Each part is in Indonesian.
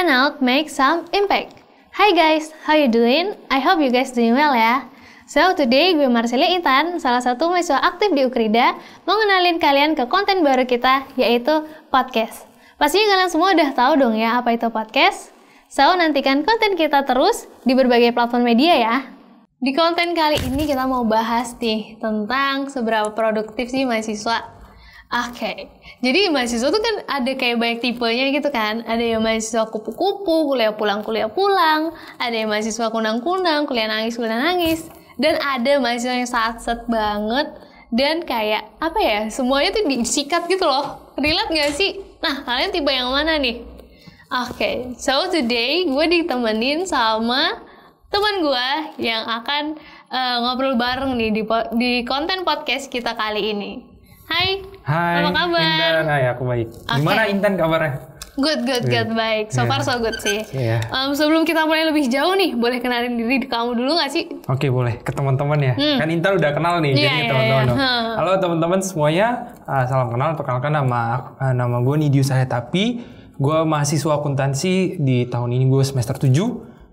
channel make some impact. Hi guys, how you doing? I hope you guys doing well ya. So today gue Marcelia Intan, salah satu mahasiswa aktif di Ukrida, mau ngenalin kalian ke konten baru kita, yaitu podcast. Pastinya kalian semua udah tahu dong ya apa itu podcast. So nantikan konten kita terus di berbagai platform media ya. Di konten kali ini kita mau bahas nih tentang seberapa produktif sih mahasiswa. Oke, jadi mahasiswa tuh kan ada kayak banyak tipenya gitu kan. Ada yang mahasiswa kupu-kupu, kuliah pulang, ada yang mahasiswa kunang-kunang, kuliah nangis. Dan ada mahasiswa yang satset banget dan kayak apa ya, semuanya tuh disikat gitu loh. Relate gak sih? Nah, kalian tipe yang mana nih? Oke, so today gue ditemenin sama teman gue yang akan ngobrol bareng nih di konten podcast kita kali ini. Hai, apa kabar? Intan, hai, aku baik. Gimana Intan kabarnya? Good, baik. So far so good sih. Sebelum kita mulai lebih jauh nih, boleh kenalin diri kamu dulu nggak sih? Oke, boleh. Ke teman-teman ya. Kan Intan udah kenal nih, jadi teman-teman. Halo teman-teman semuanya, salam kenal. Perkenalkan nama gue Nidius Hayatapi. Gue mahasiswa akuntansi di tahun ini, gue semester 7.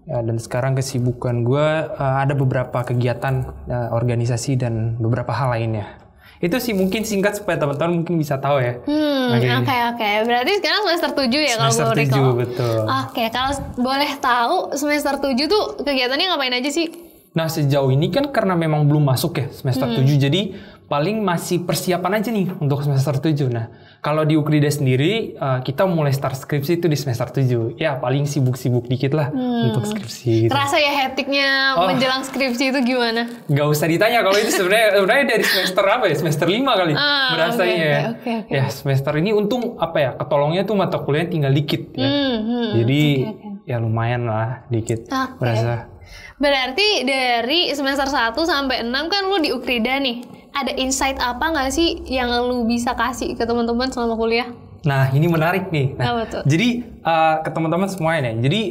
Ya, dan sekarang kesibukan gue ada beberapa kegiatan organisasi dan beberapa hal lainnya. Itu sih mungkin singkat supaya teman-teman mungkin bisa tahu ya. Oke. Berarti sekarang semester 7 ya kalau gue recall. Semester 7, betul. Oke, kalau boleh tahu semester 7 tuh kegiatannya ngapain aja sih? Nah, sejauh ini kan karena memang belum masuk ya semester 7, jadi paling masih persiapan aja nih untuk semester 7. Nah, kalau di Ukrida sendiri, kita mulai start skripsi itu di semester 7. Ya, paling sibuk-sibuk dikit lah untuk skripsi. Gitu. Terasa ya hektiknya menjelang skripsi itu gimana? Gak usah ditanya, kalau itu sebenarnya dari semester apa ya? Semester 5 kali berasanya ya. Okay. Ya, semester ini untung apa ya, ketolongnya tuh mata kuliahnya tinggal dikit ya. Jadi, ya lumayan lah dikit berasa. Berarti dari semester 1 sampai 6 kan lu di Ukrida nih. Ada insight apa nggak sih yang lu bisa kasih ke teman-teman selama kuliah? Nah, ini menarik nih. Nah, betul. Jadi ke teman-teman semuanya nih. Jadi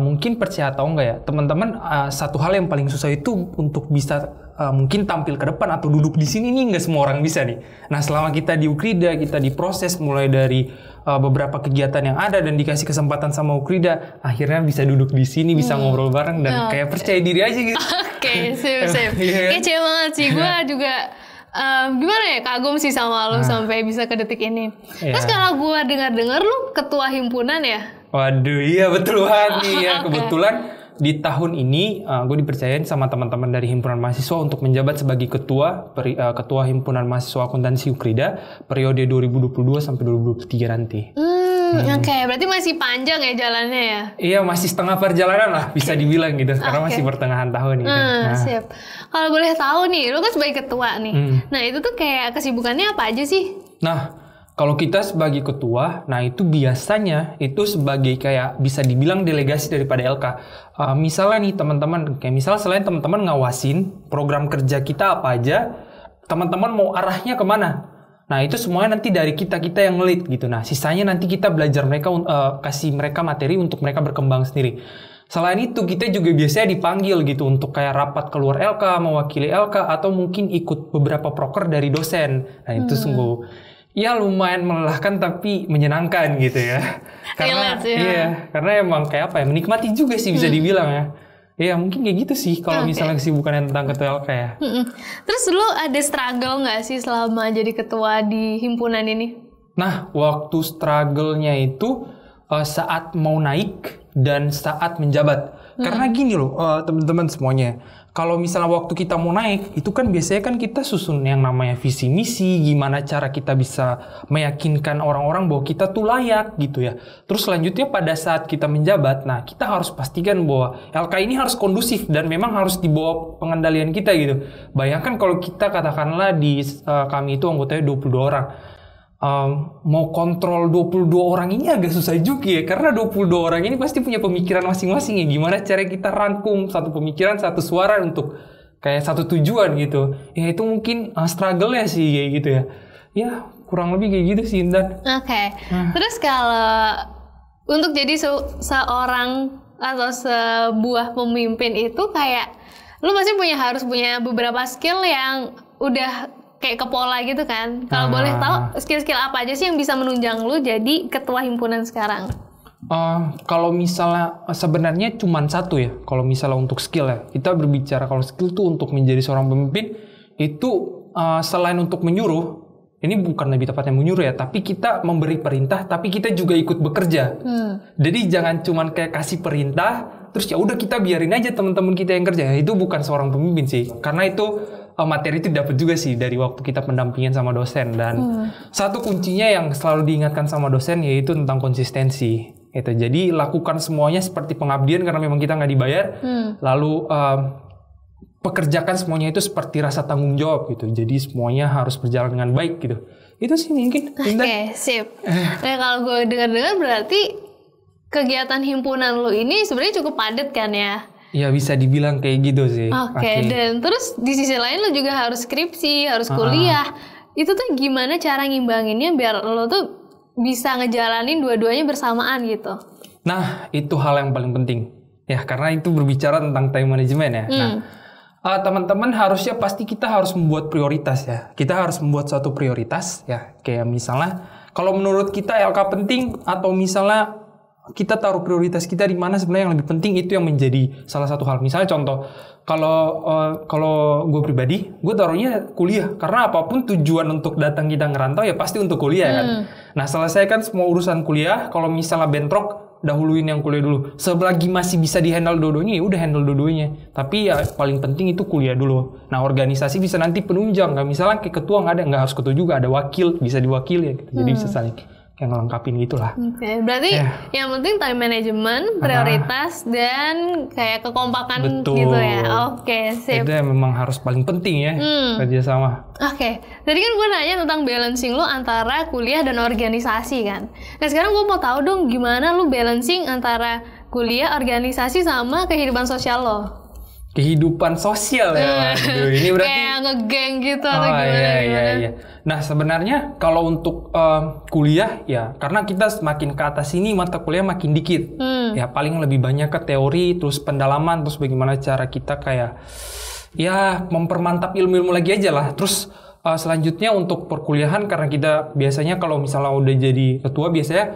mungkin percaya atau enggak ya, teman-teman satu hal yang paling susah itu untuk bisa mungkin tampil ke depan atau duduk di sini nih, nggak semua orang bisa nih. Nah, selama kita di Ukrida, kita diproses mulai dari beberapa kegiatan yang ada dan dikasih kesempatan sama Ukrida, akhirnya bisa duduk di sini, bisa ngobrol bareng dan kayak percaya diri aja gitu. Oke, sip. Kece banget sih. Gue juga gimana ya, kagum sih sama lu sampai bisa ke detik ini. Terus kalau gue dengar lu ketua himpunan ya? Waduh, iya betul banget nih ya. Kebetulan di tahun ini gue dipercayain sama teman-teman dari himpunan mahasiswa untuk menjabat sebagai ketua himpunan mahasiswa akuntansi Ukrida periode 2022 sampai 2023 nanti. Oke, berarti masih panjang ya jalannya ya? Iya, masih setengah perjalanan lah bisa dibilang gitu. Karena masih pertengahan tahun gitu. Siap. Kalau boleh tahu nih, lu kan sebagai ketua nih. Nah, itu tuh kayak kesibukannya apa aja sih? Nah, kalau kita sebagai ketua, nah itu biasanya itu sebagai kayak bisa dibilang delegasi daripada LK. Misalnya nih teman-teman, kayak misal selain teman-teman ngawasin program kerja kita apa aja, teman-teman mau arahnya kemana? Nah itu semuanya nanti dari kita yang ngelit gitu. Nah sisanya nanti kita belajar mereka, kasih mereka materi untuk mereka berkembang sendiri. Selain itu kita juga biasanya dipanggil gitu untuk kayak rapat keluar LK, mewakili LK, atau mungkin ikut beberapa proker dari dosen. Nah itu sungguh ya lumayan melelahkan tapi menyenangkan gitu ya. Karena karena emang kayak apa ya, menikmati juga sih bisa dibilang ya. Ya mungkin kayak gitu sih kalau misalnya kesibukannya tentang ketua LK ya. Terus lu ada struggle nggak sih selama jadi ketua di himpunan ini? Nah, waktu struggle-nya itu saat mau naik dan saat menjabat. Karena gini loh teman-teman semuanya. Kalau misalnya waktu kita mau naik, itu kan biasanya kan kita susun yang namanya visi misi, gimana cara kita bisa meyakinkan orang-orang bahwa kita tuh layak gitu ya. Terus selanjutnya pada saat kita menjabat, nah kita harus pastikan bahwa LK ini harus kondusif dan memang harus di bawah pengendalian kita gitu. Bayangkan kalau kita katakanlah di kami itu anggotanya 22 orang. Mau kontrol 22 orang ini agak susah juga ya, karena 22 orang ini pasti punya pemikiran masing-masing ya, gimana cara kita rangkum satu pemikiran, satu suara untuk kayak satu tujuan gitu. Ya itu mungkin struggle-nya sih kayak gitu ya. Ya kurang lebih kayak gitu sih Intan. Terus kalau untuk jadi seorang atau sebuah pemimpin itu kayak lu pasti harus punya beberapa skill yang udah kayak ke pola gitu kan. Kalau boleh tahu skill-skill apa aja sih yang bisa menunjang lu jadi ketua himpunan sekarang? Kalau misalnya sebenarnya cuma satu ya. Kalau misalnya untuk skill ya, kita berbicara kalau skill tuh untuk menjadi seorang pemimpin itu selain untuk menyuruh, ini bukan lebih tepatnya menyuruh ya, tapi kita memberi perintah, tapi kita juga ikut bekerja. Jadi jangan cuma kayak kasih perintah, terus ya udah kita biarin aja teman-teman kita yang kerja. Itu bukan seorang pemimpin sih, karena itu materi itu dapat juga sih dari waktu kita pendampingan sama dosen. Dan satu kuncinya yang selalu diingatkan sama dosen yaitu tentang konsistensi. Itu jadi lakukan semuanya seperti pengabdian karena memang kita nggak dibayar. Lalu pekerjakan semuanya itu seperti rasa tanggung jawab gitu. Jadi semuanya harus berjalan dengan baik gitu. Itu sih mungkin. Oke, sip. Nah kalau gue dengar-dengar berarti kegiatan himpunan lu ini sebenarnya cukup padat kan ya? Ya bisa dibilang kayak gitu sih. Oke. Dan terus di sisi lain lu juga harus skripsi, harus kuliah. Itu tuh gimana cara ngimbanginnya biar lo tuh bisa ngejalanin dua-duanya bersamaan gitu? Nah itu hal yang paling penting. Ya karena itu berbicara tentang time management ya. Nah teman-teman harusnya pasti kita harus membuat prioritas ya. Kita harus membuat suatu prioritas ya. Kayak misalnya kalau menurut kita LK penting atau misalnya kita taruh prioritas kita di mana sebenarnya yang lebih penting itu yang menjadi salah satu hal. Misalnya contoh kalau gue pribadi gue taruhnya kuliah karena apapun tujuan untuk datang kita ngerantau ya pasti untuk kuliah kan. Nah selesaikan semua urusan kuliah. Kalau misalnya bentrok dahuluin yang kuliah dulu. Selagi masih bisa dihandle dua-duanya ya udah handle dua-duanya. Tapi ya paling penting itu kuliah dulu. Nah organisasi bisa nanti penunjang. Nggak misalnya kayak ketua nggak harus ketua juga, ada wakil bisa diwakili ya. Gitu. Jadi bisa saling kayak ngelengkapin gitulah. Oke, berarti yang penting time management, prioritas dan kayak kekompakan gitu ya. Oke, sip. Itu yang memang harus paling penting ya kerjasama. Oke, tadi kan gue nanya tentang balancing lu antara kuliah dan organisasi kan. Nah sekarang gue mau tahu dong gimana lu balancing antara kuliah, organisasi sama kehidupan sosial lo. Kehidupan sosial ya. Aduh, ini berarti kayak ngegeng gitu atau gimana? Iya. Nah sebenarnya kalau untuk kuliah ya karena kita semakin ke atas ini mata kuliah makin dikit. Ya paling lebih banyak ke teori, terus pendalaman, terus bagaimana cara kita kayak ya mempermantap ilmu-ilmu lagi aja lah. Terus selanjutnya untuk perkuliahan karena kita biasanya kalau misalnya udah jadi ketua biasanya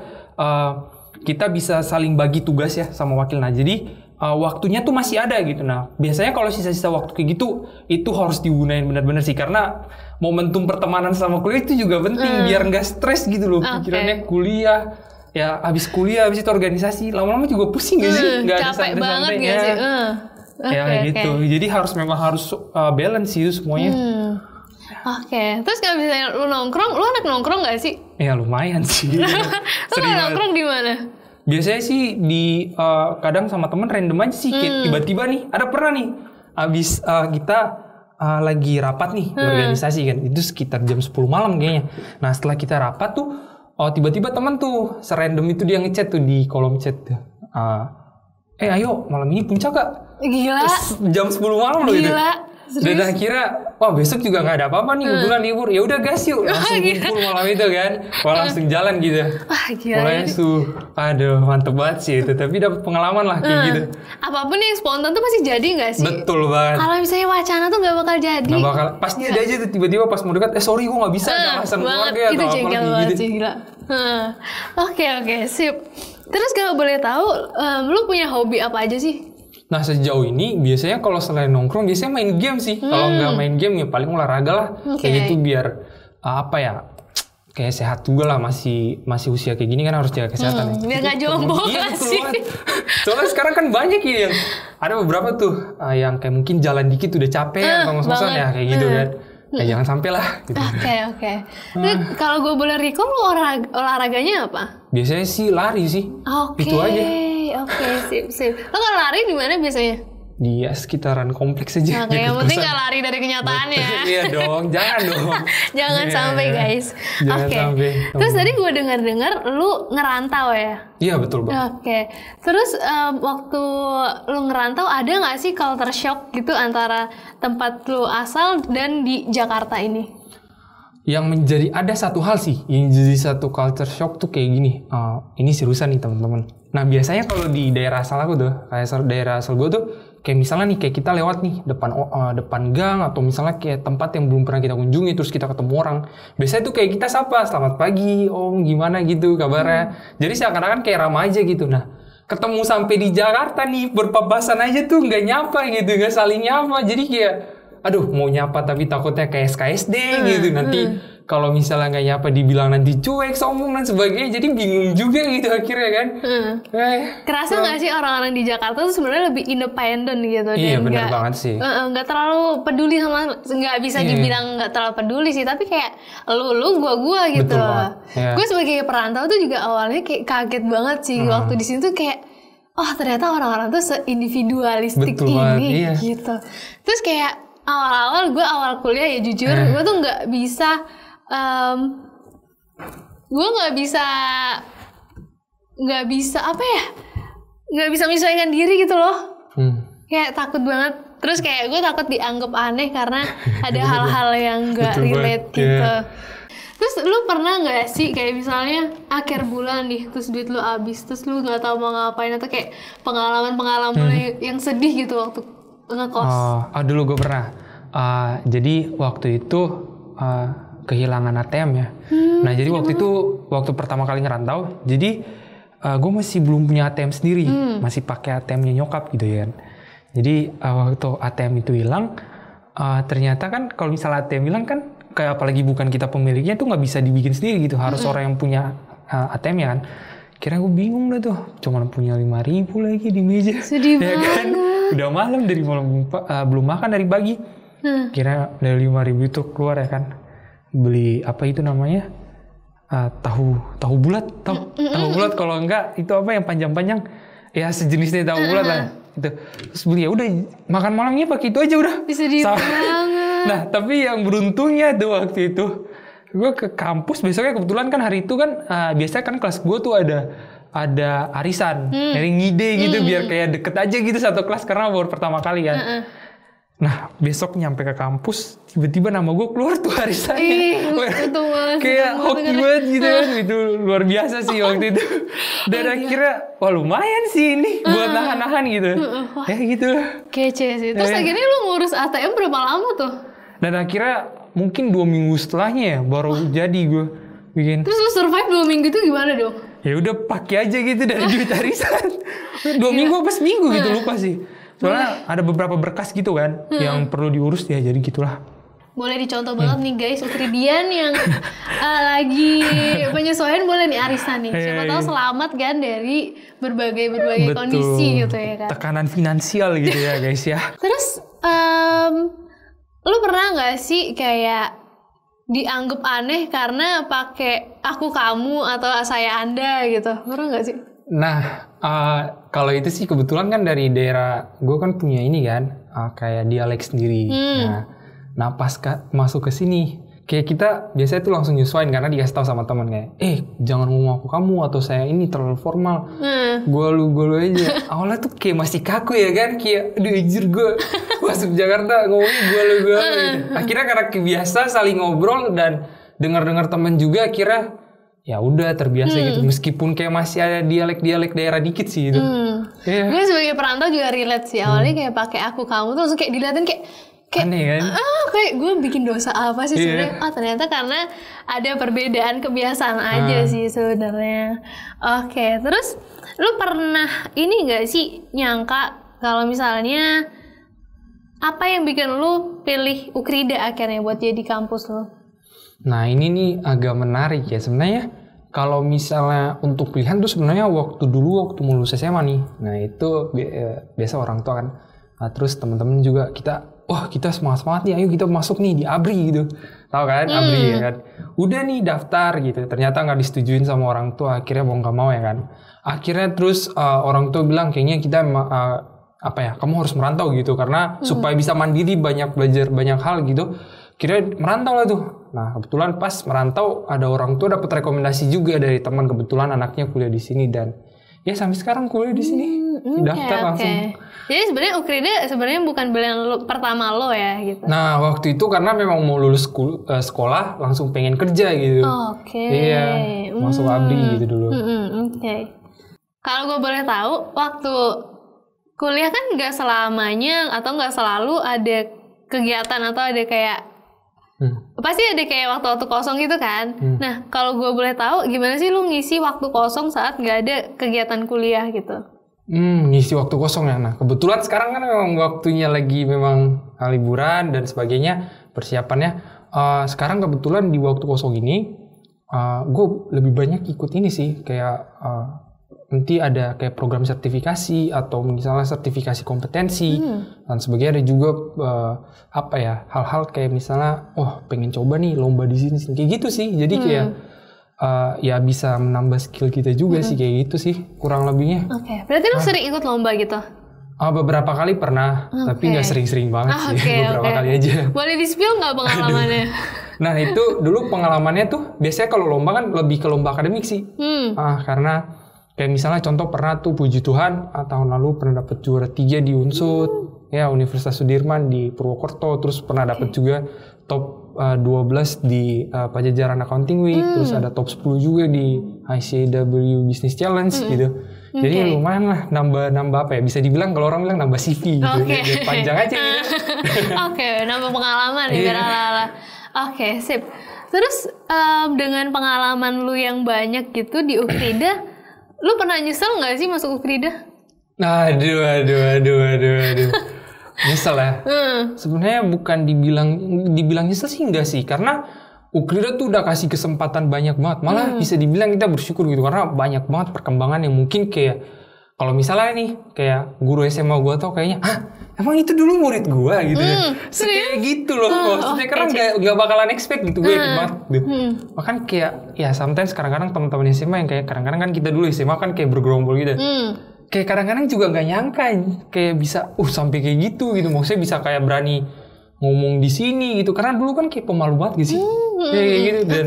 kita bisa saling bagi tugas ya sama wakil. Nah jadi waktunya tuh masih ada gitu. Nah biasanya kalau sisa-sisa waktu kayak gitu itu harus digunain benar-benar sih karena momentum pertemanan sama kuliah itu juga penting biar nggak stres gitu loh. Pikirannya kuliah ya habis kuliah habis itu organisasi lama-lama juga pusing gak sih? Nggak ada capek banget gak sih? Ya gitu. Jadi memang harus balance itu semuanya. Oke. Terus kalau misalnya lu nongkrong, lu anak nongkrong gak sih? Ya lumayan sih. Lu nongkrong di mana? Biasanya sih di kadang sama temen random aja sih kayak tiba-tiba nih ada pernah nih abis kita lagi rapat nih di organisasi kan itu sekitar jam 10 malam kayaknya. Nah setelah kita rapat tuh tiba-tiba teman tuh serandom itu dia ngechat tuh di kolom chat ayo malam ini puncak gak? Gila. Terus jam 10 malam loh itu. Dan akhirnya wah besok juga nggak ada apa-apa nih kebetulan libur ya udah gas yuk langsung kumpul malam itu kan langsung jalan gitu. Wah gila. Mulai aduh mantep banget sih itu tapi dapat pengalaman lah kayak gitu. Apapun yang spontan tuh pasti jadi nggak sih? Betul banget. Kalau misalnya wacana tuh nggak bakal jadi. Nggak bakal pasti ada aja tuh tiba-tiba pas mau dekat sorry gue nggak bisa ada alasan keluarga itu atau jengkel apa banget gitu. sih gila. Oke sip. Terus kalau boleh tahu lu punya hobi apa aja sih? Nah sejauh ini biasanya kalau selain nongkrong biasanya main game sih. Kalau nggak main game ya paling olahraga lah. Kayak gitu biar apa ya kayak sehat juga lah masih usia kayak gini kan harus jaga kesehatan. Biar nggak jompo sih. Soalnya sekarang kan banyak ya yang ada beberapa tuh yang kayak mungkin jalan dikit udah capek atau ngos-ngosan ya kayak gitu kan. Ya jangan sampai lah gitu. Oke. Kalau gue boleh recall lu olahraganya apa? Biasanya sih lari sih. Itu aja. Oke, sip. Lo kalau lari di mana biasanya? Di sekitaran kompleks aja. Oke, yang penting gak lari dari kenyataannya. Iya dong, jangan dong. Jangan sampai guys. Oke. Terus tadi gue dengar lu ngerantau ya? Iya betul Bang. Oke. Terus waktu lu ngerantau ada nggak sih culture shock gitu antara tempat lu asal dan di Jakarta ini? Yang menjadi ada satu hal sih, yang jadi satu culture shock tuh kayak gini. Ini seriusan nih teman-teman. Nah biasanya kalau di daerah asal aku tuh, kayak daerah asal gue tuh kayak misalnya nih kayak kita lewat nih depan gang atau misalnya kayak tempat yang belum pernah kita kunjungi terus kita ketemu orang. Biasanya tuh kayak kita sapa, selamat pagi, om gimana gitu kabarnya. Jadi seakan-akan kayak ramah aja gitu. Nah, ketemu sampai di Jakarta nih berpapasan aja tuh nggak nyapa gitu, nggak saling nyapa. Jadi kayak aduh mau nyapa tapi takutnya kayak SKSD gitu. Nanti kalau misalnya nggak nyapa dibilang nanti cuek, sombong dan sebagainya. Jadi bingung juga gitu akhirnya kan. Kerasa nggak sih orang-orang di Jakarta tuh sebenarnya lebih independen gitu. Iya dan benar banget sih. Nggak terlalu peduli sama, nggak bisa dibilang nggak terlalu peduli sih. Tapi kayak lu gua gitu. Gue sebagai perantau tuh juga awalnya kayak kaget banget sih waktu di sini tuh kayak oh ternyata orang-orang tuh seindividualistik ini gitu. Terus kayak awal-awal gue awal kuliah ya jujur gue tuh nggak bisa nggak bisa menyesuaikan diri gitu loh. Kayak takut banget. Terus kayak gue takut dianggap aneh karena ada hal-hal yang nggak relate gitu. Terus lu pernah nggak sih kayak misalnya akhir bulan nih terus duit lu habis terus lu nggak tahu mau ngapain atau kayak pengalaman yang sedih gitu waktu ngekos? Dulu gue pernah. Jadi waktu itu kehilangan ATM ya. Nah jadi waktu pertama kali ngerantau, jadi gue masih belum punya ATM sendiri, masih pakai ATM-nya nyokap gitu ya. Jadi waktu ATM itu hilang, ternyata kan kalau misalnya ATM hilang kan, kayak apalagi bukan kita pemiliknya tuh nggak bisa dibikin sendiri gitu, harus orang yang punya ATM ya kan. Kira gue bingung lah tuh, cuma punya 5.000 lagi di meja. Sedih ya kan? Udah malam dari malam belum makan dari pagi. Kira dari 5.000 itu keluar ya kan. Beli apa itu namanya? Tahu bulat, tahu bulat kalau enggak itu apa yang panjang-panjang? Ya sejenisnya tahu bulat lah. Itu. Terus beli ya udah makan malamnya pakai itu aja udah. Sedih banget. Nah, tapi yang beruntungnya tuh waktu itu gue ke kampus besoknya kebetulan kan hari itu kan biasanya kan kelas gue tuh ada arisan dari ngide gitu biar kayak deket aja gitu satu kelas karena baru pertama kali kan. Nah besok nyampe ke kampus tiba-tiba nama gue keluar tuh arisannya. Kayak hoki banget gitu kan. Itu luar biasa sih waktu itu. Dan akhirnya wah lumayan sih ini buat nahan-nahan gitu. Ya gitu. Kece sih. Terus akhirnya lu ngurus ATM berapa lama tuh? Dan akhirnya mungkin 2 minggu setelahnya ya baru jadi gue bikin. Terus lu survive 2 minggu itu gimana dong? Ya udah pakai aja gitu dari duit arisan. 2 minggu apa seminggu gitu lupa sih. Soalnya ada beberapa berkas gitu kan yang perlu diurus ya jadi gitulah. Boleh dicontoh banget nih guys, Ukridian yang lagi penyesuaian boleh nih arisan nih. Siapa tahu selamat kan dari berbagai kondisi gitu ya kan. Tekanan finansial gitu ya guys ya. Terus lu pernah nggak sih kayak dianggap aneh karena pakai aku kamu atau saya anda gitu? Pernah nggak sih? Nah, kalau itu sih kebetulan kan dari daerah gue kan punya ini kan kayak dialek sendiri. Nah pas masuk ke sini kayak kita biasanya tuh langsung nyesuaiin karena dikasih tahu sama teman kayak jangan ngomong aku kamu atau saya ini terlalu formal. Gue lu aja. Awalnya tuh kayak masih kaku ya kan kayak aduh anjir gue masuk Jakarta ngomongnya gue lu gitu. Akhirnya karena kebiasa saling ngobrol dan dengar teman juga akhirnya ya udah terbiasa gitu meskipun kayak masih ada dialek daerah dikit sih itu. Gue sebagai perantau juga relate sih awalnya kayak pakai aku kamu tuh langsung kayak diliatin kayak aneh kan? Kayak gue bikin dosa apa sih sebenarnya? Ternyata karena ada perbedaan kebiasaan aja sih sebenarnya. Oke, terus lu pernah ini nggak sih nyangka kalau misalnya apa yang bikin lu pilih Ukrida akhirnya buat jadi kampus lu? Nah ini nih agak menarik ya sebenarnya. Kalau misalnya untuk pilihan tuh sebenarnya waktu mau lulus SMA nih. Nah itu biasa orang tua kan. Nah, terus teman-teman juga kita semangat nih, ayo kita masuk nih di ABRI gitu. Tahu kan ABRI ya kan. Udah nih daftar gitu. Ternyata nggak disetujuin sama orang tua. Akhirnya mau nggak mau ya kan. Akhirnya terus orang tua bilang kayaknya kita kamu harus merantau gitu karena supaya bisa mandiri belajar banyak hal gitu. Kira merantau lah tuh. Nah kebetulan pas merantau ada orang tua dapat rekomendasi juga dari teman kebetulan anaknya kuliah di sini dan ya sampai sekarang kuliah di sini. Daftar langsung. Jadi sebenarnya Ukrida sebenarnya bukan pilihan pertama lo ya gitu. Nah waktu itu karena memang mau lulus sekolah langsung pengen kerja gitu. Iya masuk ABRI gitu dulu. Kalau gue boleh tahu waktu kuliah kan nggak selamanya atau nggak selalu ada kegiatan atau ada kayak pasti ada kayak waktu-waktu kosong gitu kan. Nah, kalau gue boleh tahu gimana sih lu ngisi waktu kosong saat nggak ada kegiatan kuliah gitu? Ngisi waktu kosong ya. Nah, kebetulan sekarang kan memang waktunya lagi memang liburan dan sebagainya, persiapannya. Sekarang kebetulan di waktu kosong ini, gue lebih banyak ikut ini sih, kayak nanti ada kayak program sertifikasi atau misalnya sertifikasi kompetensi dan sebagainya. Ada juga hal-hal kayak misalnya, pengen coba nih lomba di sini kayak gitu sih. Jadi kayak ya bisa menambah skill kita juga sih, kayak gitu sih kurang lebihnya. Oke, berarti lu sering ikut lomba gitu? Beberapa kali pernah, tapi nggak sering-sering banget sih, beberapa kali aja. Boleh di-spill nggak pengalamannya? Nah itu dulu pengalamannya tuh biasanya kalau lomba kan lebih ke lomba akademik sih. Karena kayak misalnya contoh pernah tuh puji Tuhan tahun lalu pernah dapat juara 3 di Unsud, ya Universitas Sudirman di Purwokerto, terus pernah dapat juga top 12 di Pajajaran Accounting Week, terus ada top 10 juga di ICW Business Challenge gitu. Jadi lumayan lah nambah apa ya, bisa dibilang kalau orang bilang nambah CV gitu, ya, panjang aja gitu. Nambah pengalaman ya biar ala-ala. Oke, sip. Terus dengan pengalaman lu yang banyak gitu di Ukrida, lu pernah nyesel nggak sih masuk Ukrida? Aduh. Nyesel ya? Sebenarnya bukan dibilang nyesel sih, enggak sih. Karena Ukrida tuh udah kasih kesempatan banyak banget. Malah bisa dibilang kita bersyukur gitu. Karena banyak banget perkembangan yang mungkin kayak, kalau misalnya nih, kayak guru SMA gue tau kayaknya, emang itu dulu murid gue gitu ya? Kayak gitu loh. Maksudnya karena gak bakalan expect gitu. Gue yakin banget gitu. Bahkan kayak, ya sometimes kadang-kadang teman-teman SMA yang kayak, kadang-kadang kan kita dulu SMA kan kayak bergerombol gitu. Kayak kadang-kadang juga gak nyangka kayak bisa sampai kayak gitu. Maksudnya bisa kayak berani ngomong di sini gitu. Karena dulu kan kayak pemalu banget gitu sih. Kayak gitu. Dan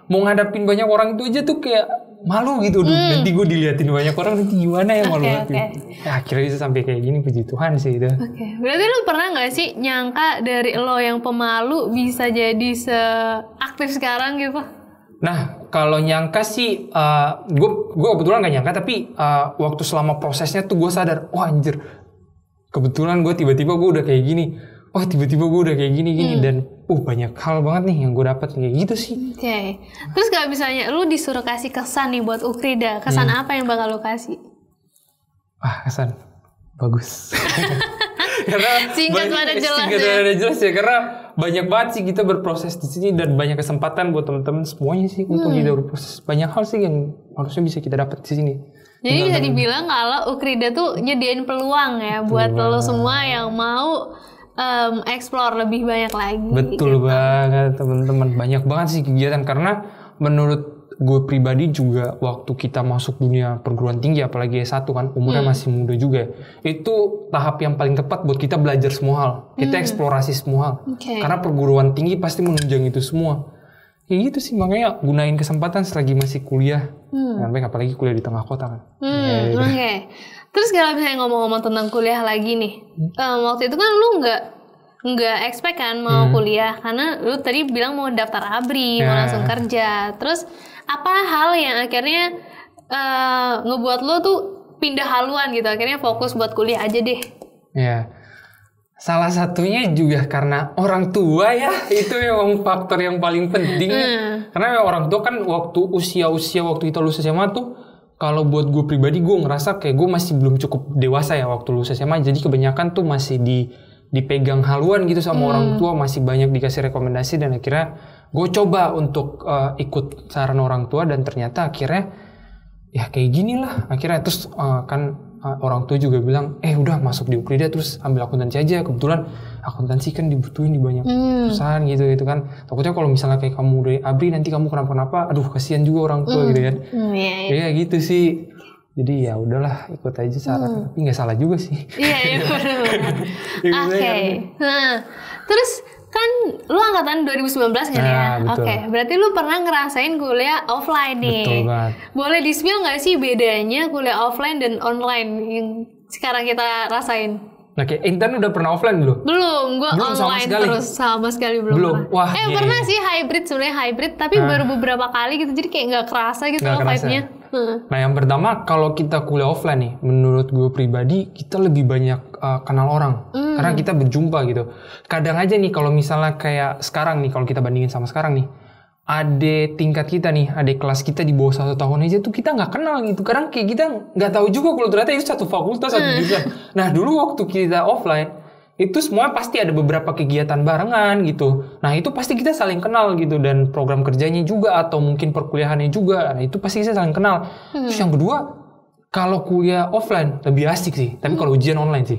mau ngadapin banyak orang itu aja tuh kayak malu gitu. Nanti gue diliatin banyak orang, nanti gimana ya, malu banget gitu. Ya, akhirnya bisa sampai kayak gini, puji Tuhan sih itu. Berarti lu pernah gak sih nyangka dari lo yang pemalu bisa jadi seaktif sekarang gitu? Nah, kalau nyangka sih, gue kebetulan gak nyangka, tapi waktu selama prosesnya tuh gue sadar, anjir, kebetulan gue tiba-tiba gue udah kayak gini. Tiba-tiba gue udah kayak gini dan banyak hal banget nih yang gue dapat kayak gitu sih. Terus kalau misalnya lu disuruh kasih kesan nih buat Ukrida, kesan apa yang bakal lu kasih? Kesan bagus. Karena singkat pada jelas ya, karena banyak banget sih kita berproses di sini dan banyak kesempatan buat teman-teman semuanya sih untuk kita berproses. Banyak hal sih yang harusnya bisa kita dapat di sini. Jadi bisa dibilang kalau Ukrida tuh nyediain peluang ya buat lo semua yang mau explore lebih banyak lagi. Betul gitu. Banget teman-teman, banyak banget sih kegiatan, karena menurut gue pribadi juga waktu kita masuk dunia perguruan tinggi apalagi S1 kan umurnya masih muda juga, itu tahap yang paling tepat buat kita belajar semua hal, kita eksplorasi semua hal. Karena perguruan tinggi pasti menunjang itu semua. Kayak gitu sih, makanya gunain kesempatan selagi masih kuliah. Baik apalagi kuliah di tengah kota kan. Terus kalau misalnya ngomong-ngomong tentang kuliah lagi nih, waktu itu kan lu nggak expect kan mau kuliah, karena lu tadi bilang mau daftar ABRI, mau langsung kerja. Terus apa hal yang akhirnya ngebuat lu tuh pindah haluan gitu, akhirnya fokus buat kuliah aja deh? Salah satunya juga karena orang tua ya, itu memang faktor yang paling penting. Karena orang tua kan waktu waktu kita lulus SMA tuh, kalau buat gue pribadi gue ngerasa kayak gue masih belum cukup dewasa ya waktu lulus SMA. Jadi kebanyakan tuh masih dipegang haluan gitu sama orang tua, masih banyak dikasih rekomendasi, dan akhirnya gue coba untuk ikut saran orang tua, dan ternyata akhirnya ya kayak gini lah. Akhirnya terus orang tua juga bilang, udah masuk di Ukrida terus ambil akuntansi aja. Kebetulan akuntansi kan dibutuhin di banyak perusahaan gitu kan. Takutnya kalau misalnya kayak kamu dari ABRI nanti kamu kenapa-napa, aduh kasihan juga orang tua gitu kan. Ya gitu sih. Jadi ya udahlah ikut aja saran, tapi nggak salah juga sih. Iya benar. Nah, terus kan lu angkatan 2019 kan ya? Berarti lu pernah ngerasain kuliah offline nih. Betul banget. Boleh di-spill nggak sih bedanya kuliah offline dan online yang sekarang kita rasain? Oke, Intan udah pernah offline belum? Belum, gue online terus sama sekali belum. Wah, pernah sih sebenarnya hybrid, tapi baru beberapa kali gitu, jadi kayak nggak kerasa gitu loh vibe-nya. Nah, yang pertama kalau kita kuliah offline nih, menurut gue pribadi kita lebih banyak kenal orang, karena kita berjumpa gitu. Kadang aja nih kalau misalnya kayak sekarang nih, kalau kita bandingin sama sekarang nih, adik tingkat kita nih, adik kelas kita di bawah 1 tahun aja tuh kita nggak kenal gitu. Kadang kayak kita nggak tahu juga kalau ternyata itu satu fakultas, satu jurusan. Nah dulu waktu kita offline, itu semua pasti ada beberapa kegiatan barengan gitu. Nah itu pasti kita saling kenal gitu. Dan program kerjanya juga atau mungkin perkuliahannya juga. Nah itu pasti kita saling kenal. Terus yang kedua, kalau kuliah offline lebih asik sih. Tapi kalau ujian online sih.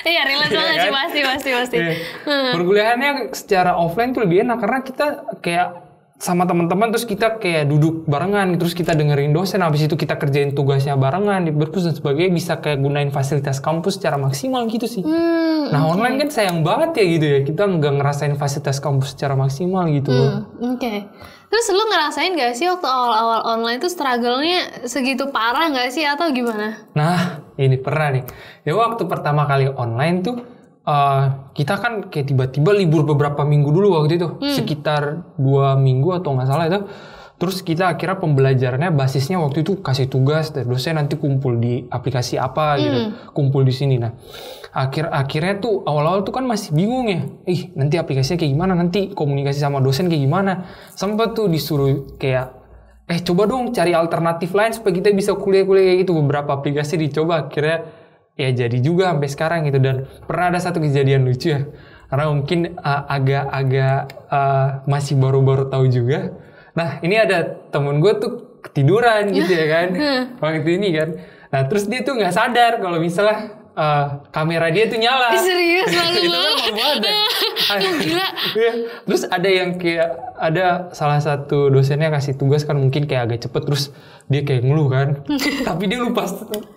Iya, relate banget sih, pasti. Perkuliahannya secara offline tuh lebih enak karena kita kayak sama teman-teman, terus kita kayak duduk barengan, terus kita dengerin dosen, habis itu kita kerjain tugasnya barengan di perpus dan sebagainya, bisa kayak gunain fasilitas kampus secara maksimal gitu sih. Nah online kan sayang banget ya gitu ya, kita nggak ngerasain fasilitas kampus secara maksimal gitu. Terus lu ngerasain gak sih waktu awal-awal online tuh struggle-nya segitu parah gak sih atau gimana? Nah ini pernah nih, ya waktu pertama kali online tuh kita kan kayak tiba-tiba libur beberapa minggu dulu waktu itu, sekitar 2 minggu atau nggak salah itu. Terus kita akhirnya pembelajarannya basisnya waktu itu kasih tugas dari dosen, nanti kumpul di aplikasi apa gitu, kumpul di sini. Nah akhirnya tuh awal-awal tuh kan masih bingung ya, nanti aplikasinya kayak gimana, nanti komunikasi sama dosen kayak gimana. Sempat tuh disuruh kayak coba dong cari alternatif lain supaya kita bisa kuliah-kuliah kayak gitu. Beberapa aplikasi dicoba, akhirnya ya jadi juga sampai sekarang gitu. Dan pernah ada satu kejadian lucu ya, karena mungkin agak-agak masih baru-baru tahu juga. Nah ini ada temen gue tuh ketiduran gitu ya kan, waktu ini kan. Nah terus dia tuh nggak sadar kalau misalnya kamera dia tuh nyala. Serius malu banget. Gila. Terus ada yang kayak ada salah satu dosennya kasih tugas kan mungkin kayak agak cepet, terus dia kayak ngeluh kan. Tapi dia lupa,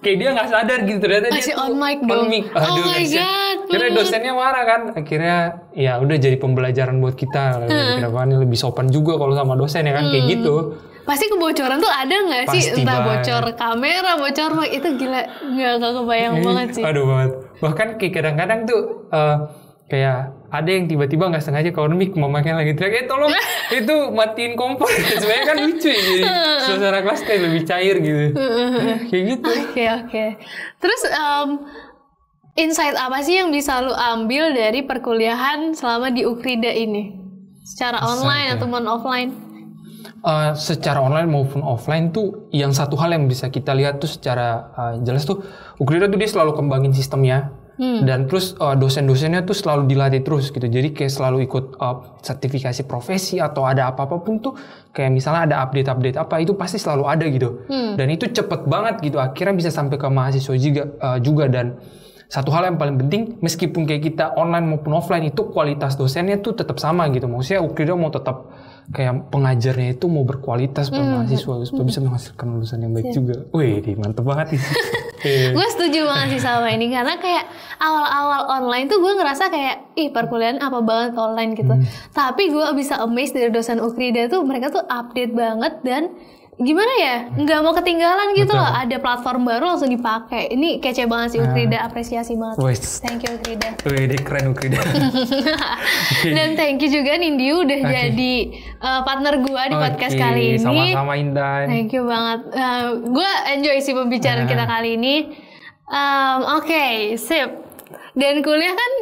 kayak dia nggak sadar gitu ternyata masih dia on mic dong. Oh my god. Karena dosennya marah kan. Akhirnya ya udah jadi pembelajaran buat kita. Kedepannya lebih sopan juga kalau sama dosen ya kan, kayak gitu. Pasti kebocoran tuh ada nggak sih? Entah bocor kamera, bocor mic, itu gila, nggak kebayang banget sih. Aduh banget. Bahkan kayak kadang-kadang tuh kayak ada yang tiba-tiba nggak sengaja kalau mic mamanya lagi teriak, tolong itu matiin kompor. Sebenarnya kan lucu ya, jadi suasana kelas kayak lebih cair gitu. Kayak gitu. Oke. Terus insight apa sih yang bisa lu ambil dari perkuliahan selama di Ukrida ini? Secara online ataupun offline? Secara online maupun offline tuh yang satu hal yang bisa kita lihat tuh secara jelas tuh Ukrida tuh dia selalu kembangin sistemnya, dan terus dosen-dosennya tuh selalu dilatih terus gitu. Jadi kayak selalu ikut sertifikasi profesi atau ada apa-apa pun tuh kayak misalnya ada update-update apa itu pasti selalu ada gitu. Dan itu cepet banget gitu, akhirnya bisa sampai ke mahasiswa juga. Dan satu hal yang paling penting, meskipun kayak kita online maupun offline itu kualitas dosennya tuh tetap sama gitu. Maksudnya Ukrida mau tetap kayak pengajarnya itu mau berkualitas buat mahasiswa supaya bisa menghasilkan lulusan yang baik juga. Wih, mantep banget nih. Gue setuju banget sih sama ini, karena kayak awal-awal online tuh gue ngerasa kayak perkuliahan apa banget online gitu. Tapi gue bisa amazed dari dosen Ukrida tuh, mereka tuh update banget dan gimana ya, nggak mau ketinggalan gitu. Betul. Loh, ada platform baru langsung dipakai. Ini kece banget sih Ukrida, apresiasi banget. Thank you Ukrida. Wih, keren Ukrida. Dan thank you juga Nindyu udah jadi partner gue di podcast kali ini. Sama-sama Intan. Thank you banget. Gue enjoy sih pembicaraan kita kali ini. Oke, sip. Dan kuliah kan,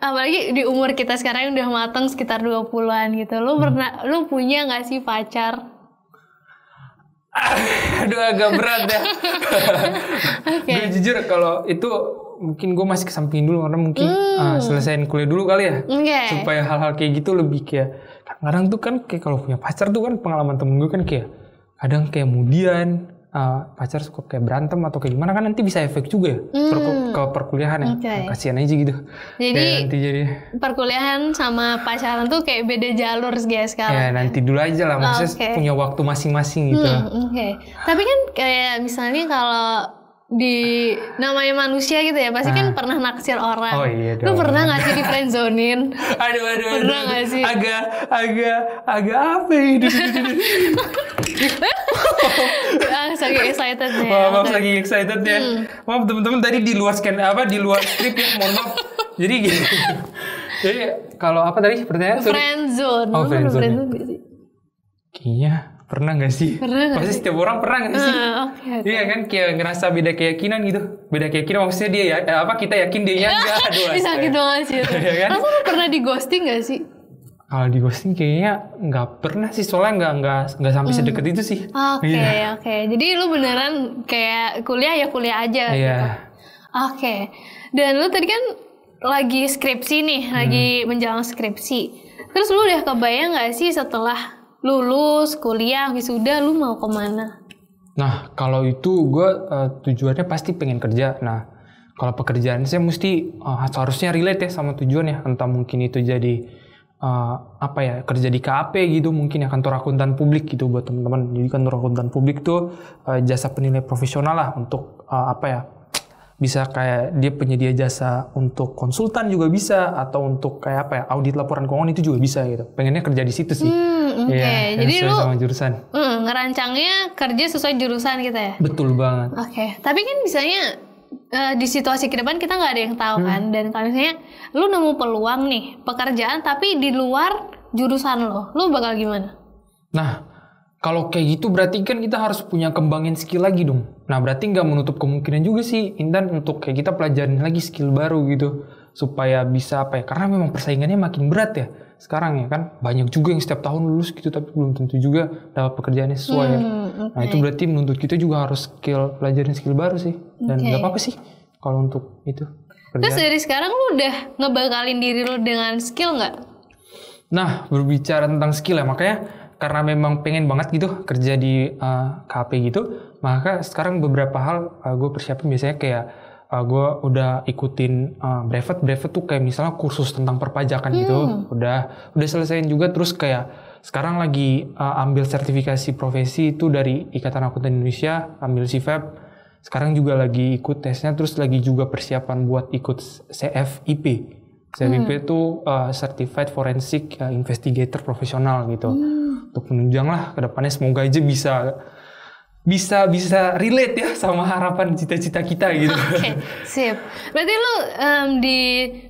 apalagi di umur kita sekarang udah matang sekitar 20-an gitu. Lu punya nggak sih pacar? Aduh, agak berat ya. Gue jujur kalau itu mungkin gue masih kesampingin dulu, karena mungkin selesaiin kuliah dulu kali ya. Supaya hal-hal kayak gitu lebih kayak, kadang tuh kan kayak kalau punya pacar tuh kan, pengalaman temen gue kan kayak kadang kayak kemudian pacar suka kayak berantem atau kayak gimana kan, nanti bisa efek juga ya ke perkuliahan ya. Kasian aja gitu. Jadi perkuliahan sama pacaran tuh kayak beda jalur guys sekarang. Ya nanti dulu aja lah, maksudnya punya waktu masing-masing gitu. Tapi kan kayak misalnya kalau di namanya manusia gitu ya, pasti kan pernah naksir orang. Oh iya dong. Lu pernah nggak sih di friendzonin? Aduh. Pernah nggak sih? Agak apa ya? saking excited ya. Maaf saking excited ya. Maaf teman-teman tadi di luar di luar skrip ya, mohon maaf. Jadi gini. Jadi kalau apa tadi pertanyaan? Friendzone. Oh, friendzone. Nggak sih? Kayaknya pernah nggak sih? Pasti setiap orang pernah nggak sih? Okay. Iya kan, kayak ngerasa beda keyakinan gitu. Beda keyakinan maksudnya dia ya, kita yakin dia enggak. Aduh, bisa gitu banget sih. Ya kan? Masa lu pernah di ghosting nggak sih? Kalau di ghosting kayaknya nggak pernah sih, soalnya nggak sampai sedekat itu sih. Oke. Jadi lu beneran kayak kuliah aja Iya. gitu. Oke. Dan lu tadi kan lagi skripsi nih, lagi menjelang skripsi. Terus lu udah kebayang nggak sih setelah lulus kuliah wisuda lu mau kemana? Nah kalau itu gue tujuannya pasti pengen kerja. Nah kalau pekerjaan saya mesti seharusnya relate ya sama tujuannya. Entah mungkin itu jadi kerja di KAP gitu, mungkin ya kantor akuntan publik gitu buat teman-teman. Jadi kantor akuntan publik tuh jasa penilai profesional lah untuk bisa kayak dia penyedia jasa untuk konsultan juga bisa, atau untuk kayak audit laporan keuangan itu juga bisa gitu. Pengennya kerja di situ sih. Oke. Jadi lu sama jurusan. Ngerancangnya kerja sesuai jurusan kita ya? Betul banget. Oke. Tapi kan misalnya di situasi ke depan kita nggak ada yang tahu kan, dan kalau misalnya lu nemu peluang nih pekerjaan tapi di luar jurusan lu bakal gimana? Nah kalau kayak gitu berarti kan kita harus punya kembangin skill lagi dong. Nah berarti nggak menutup kemungkinan juga sih Intan untuk kayak kita pelajarin lagi skill baru gitu, supaya bisa karena memang persaingannya makin berat ya sekarang ya kan. Banyak juga yang setiap tahun lulus gitu tapi belum tentu juga dapat pekerjaannya sesuai ya. Nah itu berarti menuntut kita juga harus pelajarin skill baru sih. Dan nggak apa-apa sih kalau untuk itu kerjaan. Terus dari sekarang lu udah ngebakalin diri lu dengan skill nggak? Nah berbicara tentang skill ya, makanya karena memang pengen banget gitu kerja di KP gitu, maka sekarang beberapa hal gue persiapin. Biasanya kayak gue udah ikutin brevet tuh, kayak misalnya kursus tentang perpajakan gitu, udah selesaiin juga. Terus kayak sekarang lagi ambil sertifikasi profesi itu dari Ikatan Akuntan Indonesia, ambil CFAP. Sekarang juga lagi ikut tesnya, terus lagi juga persiapan buat ikut CFIP. CFIP itu Certified Forensic Investigator Profesional gitu. Untuk menunjang lah ke depannya, semoga aja bisa relate ya sama harapan cita-cita kita gitu. Oke, sip. Berarti lu di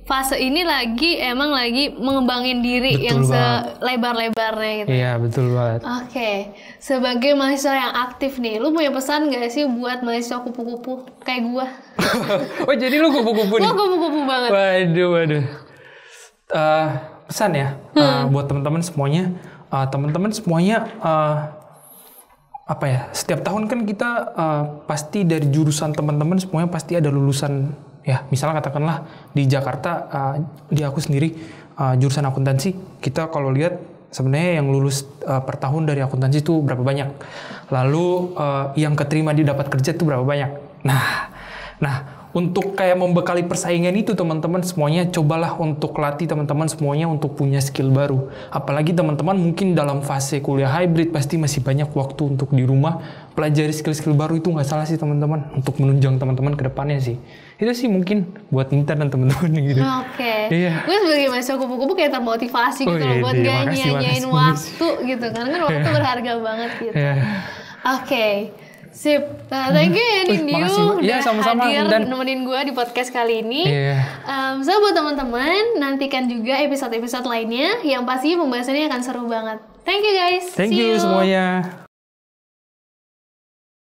fase ini lagi mengembangin diri betul yang selebar-lebarnya gitu. Iya, betul banget. Oke. Sebagai mahasiswa yang aktif nih, lu punya pesan gak sih buat mahasiswa kupu-kupu kayak gua? Oh, jadi lu kupu-kupu nih? Gua kupu-kupu banget. Waduh. Pesan ya buat teman-teman semuanya. Setiap tahun kan kita pasti dari jurusan teman-teman semuanya pasti ada lulusan ya. Misalnya katakanlah di Jakarta, di aku sendiri jurusan akuntansi, kita kalau lihat sebenarnya yang lulus per tahun dari akuntansi itu berapa banyak, lalu yang keterima dia dapat kerja itu berapa banyak. Nah untuk kayak membekali persaingan itu teman-teman semuanya, cobalah untuk latih teman-teman semuanya untuk punya skill baru. Apalagi teman-teman mungkin dalam fase kuliah hybrid pasti masih banyak waktu untuk di rumah pelajari skill-skill baru. Itu nggak salah sih teman-teman, untuk menunjang teman-teman ke depannya sih. Itu sih mungkin buat Intan dan teman-teman gitu. Oke. Iya. Gue sebagai mahasiswa kupu-kupu kayak termotivasi gitu loh buat gak nyanyain waktu gitu kan waktu berharga banget gitu. Oke. Sip. Thank you ya Nindyo udah sama-sama, hadir dan nemenin gue di podcast kali ini. So buat teman-teman, nantikan juga episode-episode lainnya yang pasti pembahasannya akan seru banget. Thank you guys. Thank you semuanya.